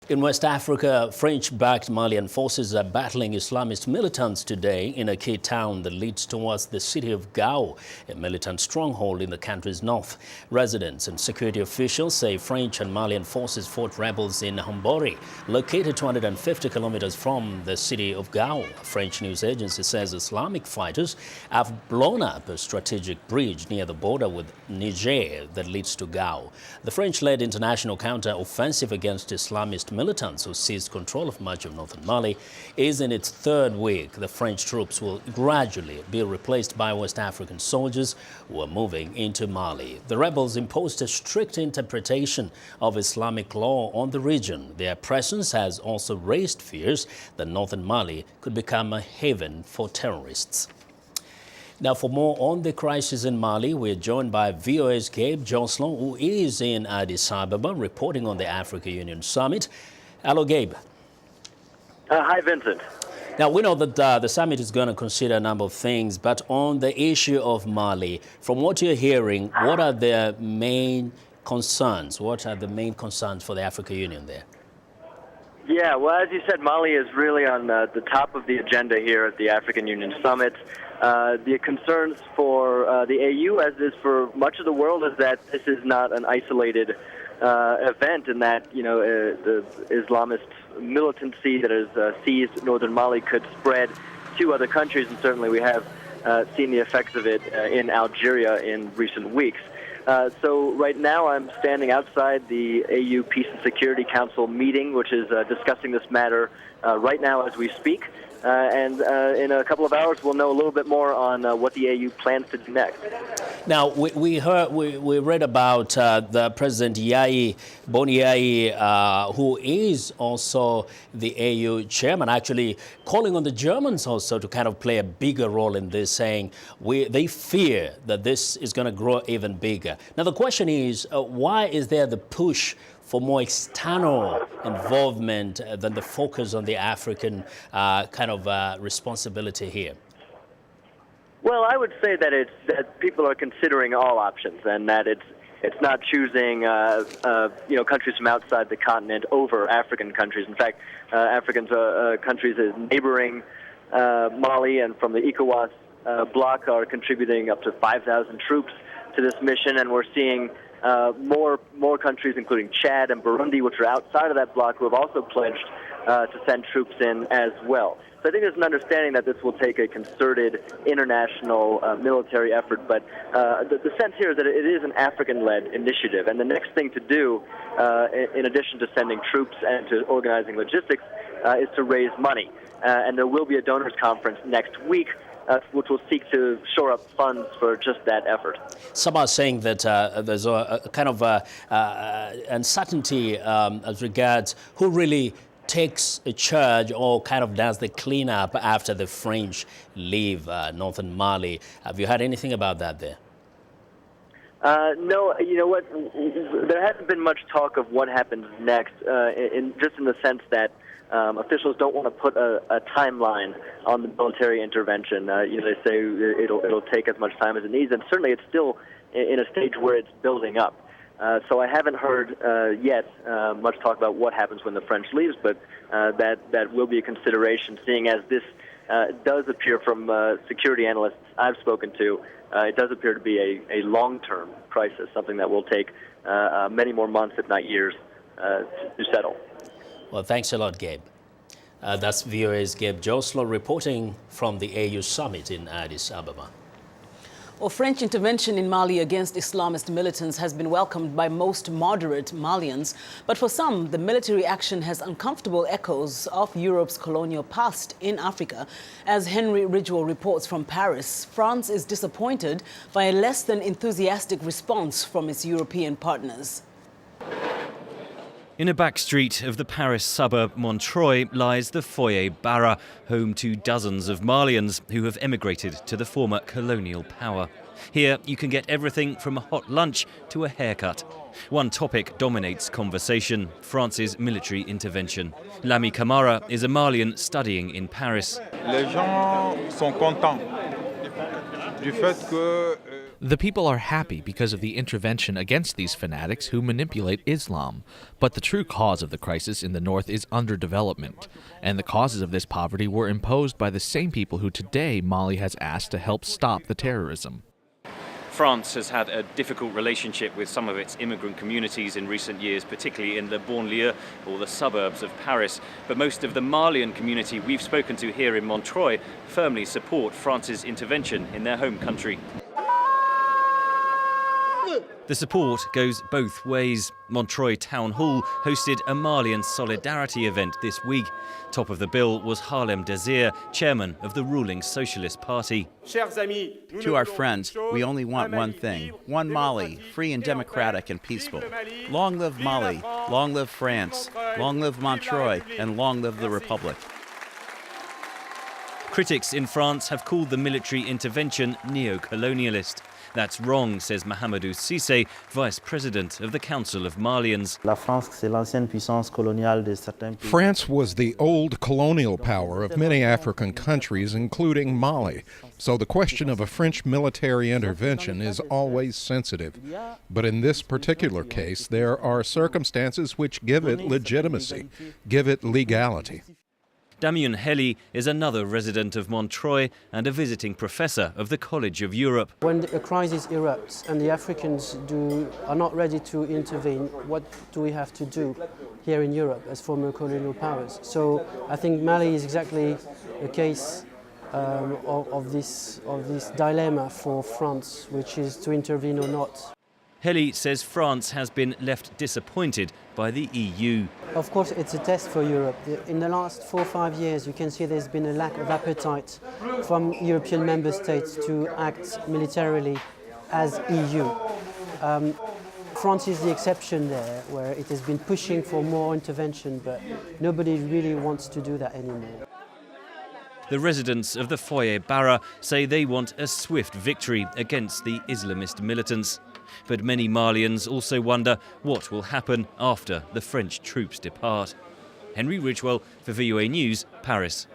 In West Africa, French-backed Malian forces are battling Islamist militants today in a key town that leads towards the city of Gao, a militant stronghold in the country's north. Residents and security officials say French and Malian forces fought rebels in Makori, located 250 kilometers from the city of Gao. A French news agency says Islamic fighters have blown up a strategic bridge near the border with Niger that leads to Gao. The French-led international counter-offensive against Islamist militants who seized control of much of northern Mali is in its third week. The French troops will gradually be replaced by West African soldiers who are moving into Mali. The rebels imposed a strict interpretation of Islamic law on the region. Their presence has also raised fears that northern Mali could become a haven for terrorists. Now, for more on the crisis in Mali, we're joined by VOA's Gabe, Joselow, who is in Addis Ababa, reporting on the Africa Union Summit. Hello, Gabe. Hi, Vincent. Now, we know that the summit is going to consider a number of things, but on the issue of Mali, from what you're hearing, what are the main concerns? What are the main concerns for the Africa Union there? Yeah, well, as you said, Mali is really on the top of the agenda here at the African Union Summit. The concerns for the AU, as is for much of the world, is that this is not an isolated event, and that the Islamist militancy that has seized northern Mali could spread to other countries, and certainly we have seen the effects of it in Algeria in recent weeks. So right now I'm standing outside the AU Peace and Security Council meeting, which is discussing this matter right now as we speak. And in a couple of hours, we'll know a little bit more on what the AU plans to do next. Now, we read about the President Boni Yayi, who is also the AU chairman, actually calling on the Germans also to kind of play a bigger role in this, saying they fear that this is going to grow even bigger. Now, the question is, why is there the push for more external involvement than the focus on the African responsibility here? Well, I would say that people are considering all options, and that it's not choosing countries from outside the continent over African countries. In fact, African countries neighboring Mali and from the ECOWAS bloc are contributing up to 5,000 troops to this mission, and we're seeing more countries, including Chad and Burundi, which are outside of that bloc, who have also pledged to send troops in as well. So I think there's an understanding that this will take a concerted international military effort, but the sense here is that it is an African-led initiative, and the next thing to do, in addition to sending troops and to organizing logistics, is to raise money. And there will be a donors conference next week, which will seek to shore up funds for just that effort. Some are saying that there's a kind of uncertainty as regards who really takes a charge or kind of does the cleanup after the French leave northern Mali. Have you heard anything about that there? No, you know what? There hasn't been much talk of what happens next, in the sense that officials don't want to put a timeline on the military intervention. They say it'll take as much time as it needs, and certainly it's still in a stage where it's building up. So I haven't heard yet much talk about what happens when the French leaves, but that will be a consideration, seeing as this does appear from security analysts I've spoken to, it does appear to be a long-term crisis, something that will take many more months, if not years, to settle. Well, thanks a lot, Gabe. That's VOA's Gabe Joselow reporting from the AU Summit in Addis Ababa. Well, French intervention in Mali against Islamist militants has been welcomed by most moderate Malians. But for some, the military action has uncomfortable echoes of Europe's colonial past in Africa. As Henry Ridgwell reports from Paris, France is disappointed by a less than enthusiastic response from its European partners. In a back street of the Paris suburb Montreuil lies the Foyer Barra, home to dozens of Malians who have emigrated to the former colonial power. Here you can get everything from a hot lunch to a haircut. One topic dominates conversation: France's military intervention. Lami Camara is a Malian studying in Paris. Les gens sont contents du fait que The people are happy because of the intervention against these fanatics who manipulate Islam. But the true cause of the crisis in the north is underdevelopment. And the causes of this poverty were imposed by the same people who today Mali has asked to help stop the terrorism. France has had a difficult relationship with some of its immigrant communities in recent years, particularly in the banlieue or the suburbs of Paris. But most of the Malian community we've spoken to here in Montreuil firmly support France's intervention in their home country. The support goes both ways. Montreuil Town Hall hosted a Malian solidarity event this week. Top of the bill was Harlem Désir, chairman of the ruling Socialist Party. To our friends, we only want one thing: one Mali, free and democratic and peaceful. Long live Mali, long live France, long live Montreuil, and long live the Republic. Critics in France have called the military intervention neo-colonialist. That's wrong, says Mahamadou Cissé, vice president of the Council of Malians. France was the old colonial power of many African countries, including Mali. So the question of a French military intervention is always sensitive. But in this particular case, there are circumstances which give it legitimacy, give it legality. Damien Heli is another resident of Montreuil and a visiting professor of the College of Europe. When a crisis erupts and the Africans are not ready to intervene, what do we have to do here in Europe as former colonial powers? So I think Mali is exactly a case of this dilemma for France, which is to intervene or not. Heli says France has been left disappointed by the EU. Of course, it's a test for Europe. In the last 4 or 5 years, you can see there's been a lack of appetite from European member states to act militarily as EU. France is the exception there, where it has been pushing for more intervention, but nobody really wants to do that anymore. The residents of the Foyer Bara say they want a swift victory against the Islamist militants. But many Malians also wonder what will happen after the French troops depart. Henry Ridgwell for VOA News, Paris.